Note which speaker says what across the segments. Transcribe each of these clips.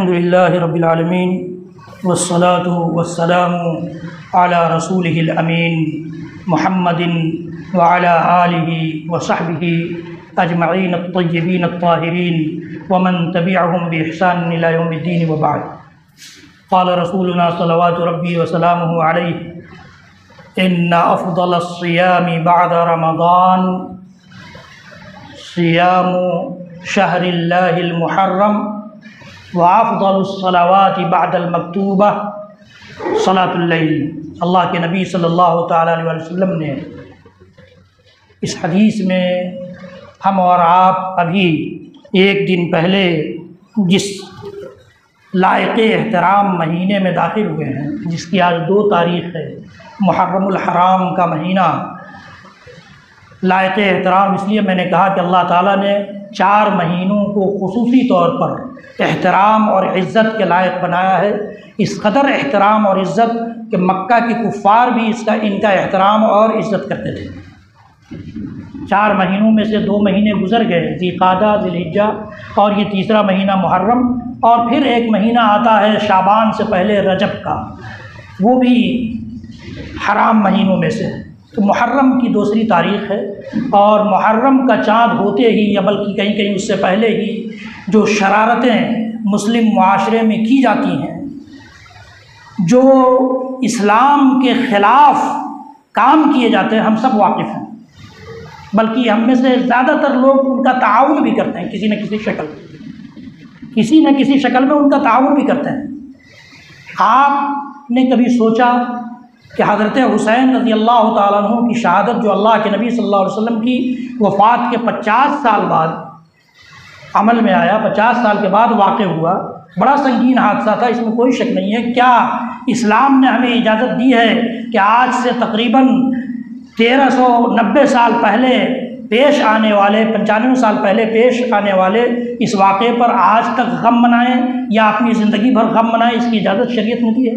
Speaker 1: الحمدللہ رب العالمین والصلاة والسلام علی رسولہ الامین محمد وعلی آلہ وصحبہ اجمعین الطیبین الطاہرین ومن تبعہم بإحسان الی یوم الدین وبعد۔ قال رسولنا صلوات ربی وسلامہ علیہ ان افضل الصیام بعد رمضان صیام شہر اللہ المحرم وافضل الصلوات بعد المکتوبہ صلاۃ اللیل۔ اللہ کے نبی صلی اللہ تعالیٰ علیہ وسلم نے اس حدیث میں ہم اور آپ ابھی ایک دن پہلے جس لائق احترام مہینے میں داخل ہوئے ہیں، جس کی آج 2 تاریخ ہے، محرم الحرام کا مہینہ لائق احترام اس لیے میں نے کہا کہ اللہ تعالیٰ نے 4 مہینوں کو خصوصی طور پر احترام اور عزت کے لائق بنایا ہے۔ اس قدر احترام اور عزت کہ مکہ کے کفار بھی ان کا احترام اور عزت کرتے تھے۔ 4 مہینوں میں سے 2 مہینے گزر گئے، ذی قعدہ، ذی الحجہ، اور یہ تیسرا مہینہ محرم، اور پھر ایک مہینہ آتا ہے شعبان سے پہلے رجب کا، وہ بھی حرام مہینوں میں سے ہے۔ تو محرم کی 2 تاریخ ہے، اور محرم کا چاند ہوتے ہی یا بلکہ کہیں کہیں اس سے پہلے ہی جو شرارتیں مسلم معاشرے میں کی جاتی ہیں، جو اسلام کے خلاف کام کیے جاتے ہیں، ہم سب واقف ہیں، بلکہ ہم میں سے زیادہ تر لوگ ان کا تعاون بھی کرتے ہیں، کسی نہ کسی شکل میں ان کا تعاون بھی کرتے ہیں۔ آپ نے کبھی سوچا کہ حضرت حسین رضی اللہ تعالیٰ عنہ کی شہادت جو اللہ کے نبی صلی اللہ علیہ وسلم کی وفات کے 50 سال بعد عمل میں آیا، 50 سال کے بعد واقع ہوا، بڑا سنگین حادثہ تھا، اس میں کوئی شک نہیں ہے۔ کیا اسلام نے ہمیں اجازت دی ہے کہ آج سے تقریباً 1390 سال پہلے پیش آنے والے 95 سال پہلے پیش آنے والے اس واقعے پر آج تک غم منائیں یا اپنی زندگی بھر غم منائیں؟ اس کی اجازت شریعت نے دی ہے؟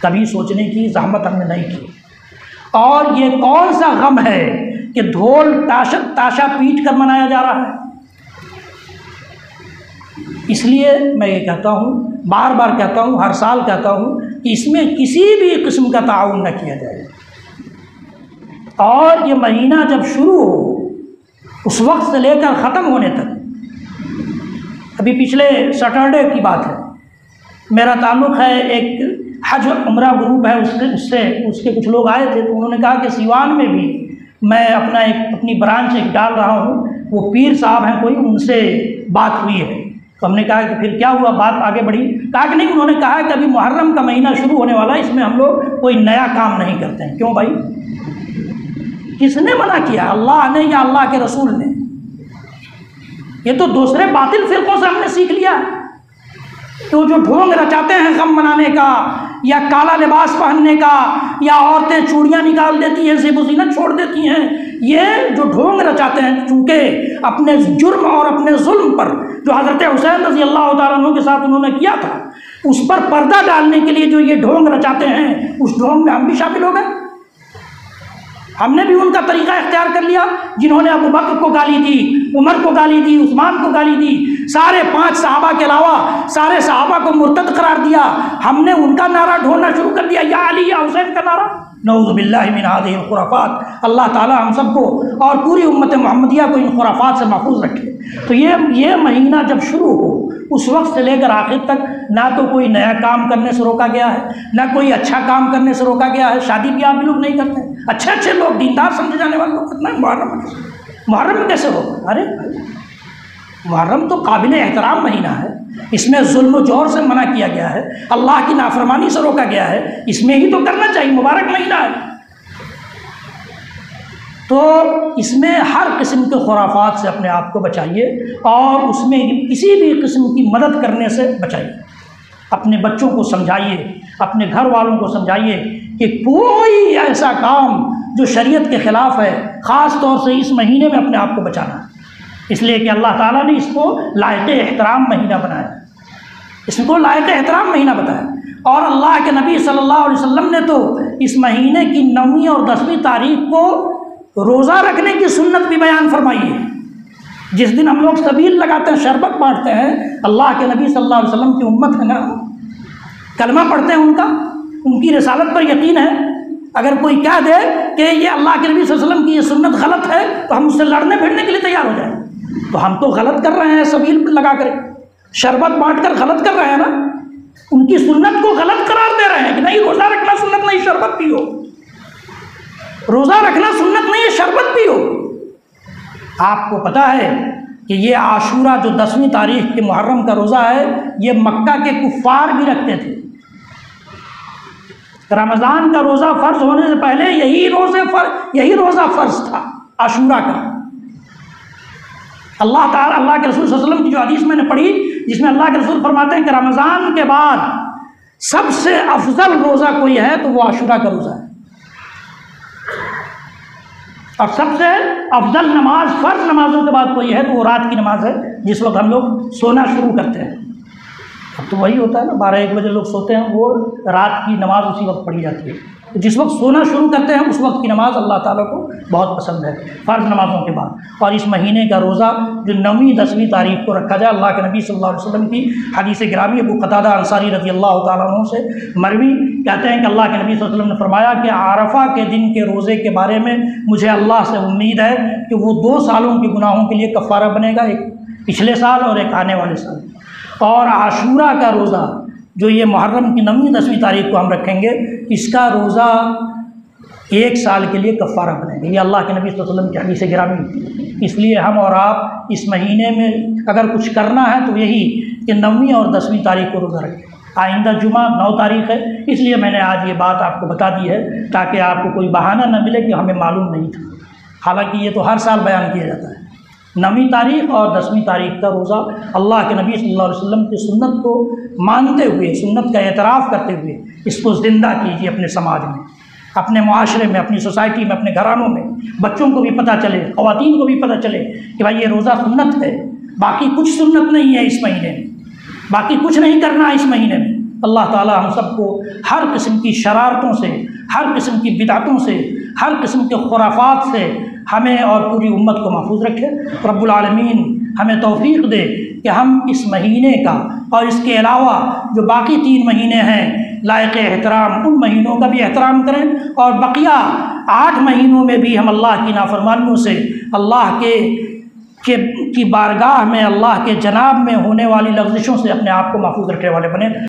Speaker 1: کبھی سوچنے کی زحمت ہم نے نہیں کی۔ اور یہ کون سا غم ہے کہ ڈھول تاشا پیٹ کر منایا جا رہا ہے؟ اس لیے میں یہ کہتا ہوں، بار بار کہتا ہوں، ہر سال کہتا ہوں کہ اس میں کسی بھی قسم کا تعاون نہ کیا جائے، اور یہ مہینہ جب شروع ہو اس وقت سے لے کر ختم ہونے تک، ابھی پچھلے سیٹرڈے کی بات ہے، میرا تعلق ہے ایک حج عمرہ گروپ ہے، اس کے کچھ لوگ آئے تھے، تو انہوں نے کہا کہ سیوان میں بھی میں اپنی برانچ ایک ڈال رہا ہوں، وہ پیر صاحب ہیں کوئی، ان سے بات ہوئی ہے۔ تو ہم نے کہا کہ پھر کیا ہوا، بات آگے بڑھی؟ کہا کہ نہیں، انہوں نے کہا کہ ابھی محرم کا مہینہ شروع ہونے والا ہے، اس میں ہم لوگ کوئی نیا کام نہیں کرتے ہیں۔ کیوں بھائی؟ کس نے منع کیا؟ اللہ نے یا اللہ کے رسول نے؟ یہ تو دوسرے باطل فرقوں سے ہم نے سیکھ لیا ہے کہ وہ جو ڈھونگ رچاتے ہیں غم منانے کا، یا کالا لباس پہننے کا، یا عورتیں چوڑیاں نکال دیتی ہیں، زیب و زینت چھوڑ دیتی ہیں، یہ جو ڈھونگ رچاتے ہیں، چونکہ اپنے جرم اور اپنے ظلم پر جو حضرت حسین رضی اللہ تعالیٰ عنہ کے ساتھ انہوں نے کیا تھا، اس پر پردہ ڈالنے کے لیے جو یہ ڈھونگ رچاتے ہیں، اس ڈھونگ میں ہم بھی شامل ہو گئے۔ ہم نے بھی ان کا طریقہ اختیار کر لیا، جنہوں نے ابو بکر کو گالی دی، عمر کو گالی دی، عثمان کو گالی دی، سارے 5 صحابہ کے علاوہ سارے صحابہ کو مرتد قرار دیا، ہم نے ان کا نعرہ ڈھونڈنا شروع کر دیا، یا علی یا حسین کا نعرہ۔ نعوذ باللہ من هذه الخرافات۔ اللہ تعالیٰ ہم سب کو اور پوری امت محمدیہ کو ان خرافات سے محفوظ رکھے۔ تو یہ مہینہ جب شروع ہو اس وقت سے لے کر آخر تک نہ تو کوئی نیا کام کرنے سے روکا گیا ہے، نہ کوئی اچھا کام کرنے سے روکا گیا ہے۔ شادی بیاہ بھی لوگ نہیں کرتے، اچھے لوگ، دیندار سمجھے جانے والے لوگ کرتے ہیں۔ محرم میں کیسے ہوگا؟ ارے محرم تو قابل احترام مہینہ ہے، اس میں ظلم و جور سے منع کیا گیا ہے، اللہ کی نافرمانی سے روکا گیا ہے، اس میں ہی تو کرنا چاہیے، مبارک مہینہ ہے۔ تو اس میں ہر قسم کے خرافات سے اپنے آپ کو بچائیے، اور اس میں کسی بھی قسم کی مدد کرنے سے بچائیے۔ اپنے بچوں کو سمجھائیے، اپنے گھر والوں کو سمجھائیے کہ کوئی ایسا کام جو شریعت کے خلاف ہے، خاص طور سے اس مہینے میں اپنے آپ کو بچانا ہے، اس لیے کہ اللہ تعالیٰ نے اس کو لائق احترام مہینہ بنایا، اس کو لائق احترام مہینہ بتایا۔ اور اللہ کے نبی صلی اللہ علیہ وسلم نے تو اس مہینے کی 9ویں اور 10ویں تاریخ کو روزہ رکھنے کی سنت بھی بیان فرمائی ہے۔ جس دن ہم لوگ سبیل لگاتے ہیں، شربت بانٹتے ہیں، اللہ کے نبی صلی اللہ علیہ وسلم کی امت ہے نا، کلمہ پڑھتے ہیں ان کی رسالت پر یقین ہے۔ اگر کوئی کہہ دے کہ یہ اللہ کے نبی صلی اللہ علیہ وسلم کی یہ سنت غلط ہے تو ہم اس سے لڑنے پھرنے کے لیے تیار ہو جائیں۔ تو ہم تو غلط کر رہے ہیں، سبیل لگا کر شربت بانٹ کر غلط کر رہے ہیں نا، ان کی سنت کو غلط قرار دے رہے ہیں کہ نہیں روزہ رکھنا سنت نہیں، شربت پیو، روزہ رکھنا سنت نہیں ہے، شربت پیو۔ آپ کو پتہ ہے کہ یہ عاشورہ جو 10ویں تاریخ کے محرم کا روزہ ہے، یہ مکہ کے کفار بھی رکھتے تھے۔ رمضان کا روزہ فرض ہونے سے پہلے یہی روزہ فرض تھا عاشورہ کا۔ اللہ تعالیٰ، اللہ کے رسول صلی اللہ علیہ وسلم کی جو حدیث میں نے پڑھی، جس میں اللہ کے رسول فرماتے ہیں کہ رمضان کے بعد سب سے افضل روزہ کوئی ہے تو وہ عاشورہ کا روزہ ہے، اور سب سے افضل نماز فرض نمازوں کے بعد کوئی ہے تو وہ رات کی نماز ہے، جس وقت ہم لوگ سونا شروع کرتے ہیں۔ اب تو وہی ہوتا ہے نا، 12-1 بجے لوگ سوتے ہیں، وہ رات کی نماز اسی وقت پڑھی جاتی ہے۔ جس وقت سونا شروع کرتے ہیں اس وقت کی نماز اللہ تعالیٰ کو بہت پسند ہے، فرض نمازوں کے بعد۔ اور اس مہینے کا روزہ جو 9ویں 10ویں تاریخ کو رکھا جائے، اللہ کے نبی صلی اللہ علیہ وسلم کی حدیث گرامی ابو قتادہ انصاری رضی اللہ تعالیٰ عنہ سے مروی، کہتے ہیں کہ اللہ کے نبی صلی اللہ علیہ وسلم نے فرمایا کہ عرفہ کے دن کے روزے کے بارے میں مجھے اللہ سے امید ہے کہ وہ 2 سالوں کے گناہوں کے لیے کفارہ بنے گا، ایک پچھلے سال اور ایک آنے والے سال۔ اور عاشورہ کا روزہ جو یہ محرم کی 9ویں 10ویں تاریخ کو ہم رکھیں گے، اس کا روزہ 1 سال کے لیے کفارہ بنے گا۔ یہ اللہ کے نبی صلی اللہ علیہ وسلم کی حدیث گرامی۔ اس لیے ہم اور آپ اس مہینے میں اگر کچھ کرنا ہے تو یہی کہ 9ویں اور 10ویں تاریخ کو روزہ رکھیں۔ آئندہ جمعہ 9 تاریخ ہے، اس لیے میں نے آج یہ بات آپ کو بتا دی ہے تاکہ آپ کو کوئی بہانہ نہ ملے کہ ہمیں معلوم نہیں تھا، حالانکہ یہ تو ہر سال بیان کیا جاتا ہے۔ 9ویں تاریخ اور 10ویں تاریخ کا روزہ اللہ کے نبی صلی اللہ علیہ وسلم کی سنت کو مانتے ہوئے، سنت کا اعتراف کرتے ہوئے اس کو زندہ کیجیے اپنے سماج میں، اپنے معاشرے میں، اپنی سوسائٹی میں، اپنے گھرانوں میں، بچوں کو بھی پتہ چلے، خواتین کو بھی پتہ چلے کہ بھائی یہ روزہ سنت ہے، باقی کچھ سنت نہیں ہے اس مہینے میں، باقی کچھ نہیں کرنا ہے اس مہینے میں۔ اللہ تعالیٰ ہم سب کو ہر قسم کی شرارتوں سے، ہر قسم کی بدعتوں سے، ہر قسم کے خرافات سے ہمیں اور پوری امت کو محفوظ رکھے۔ رب العالمین ہمیں توفیق دے کہ ہم اس مہینے کا اور اس کے علاوہ جو باقی 3 مہینے ہیں لائق احترام، ان مہینوں کا بھی احترام کریں، اور بقیہ 8 مہینوں میں بھی ہم اللہ کی نافرمانیوں سے، اللہ کی بارگاہ میں، اللہ کے جناب میں ہونے والی لغزشوں سے اپنے آپ کو محفوظ رکھنے والے بنیں۔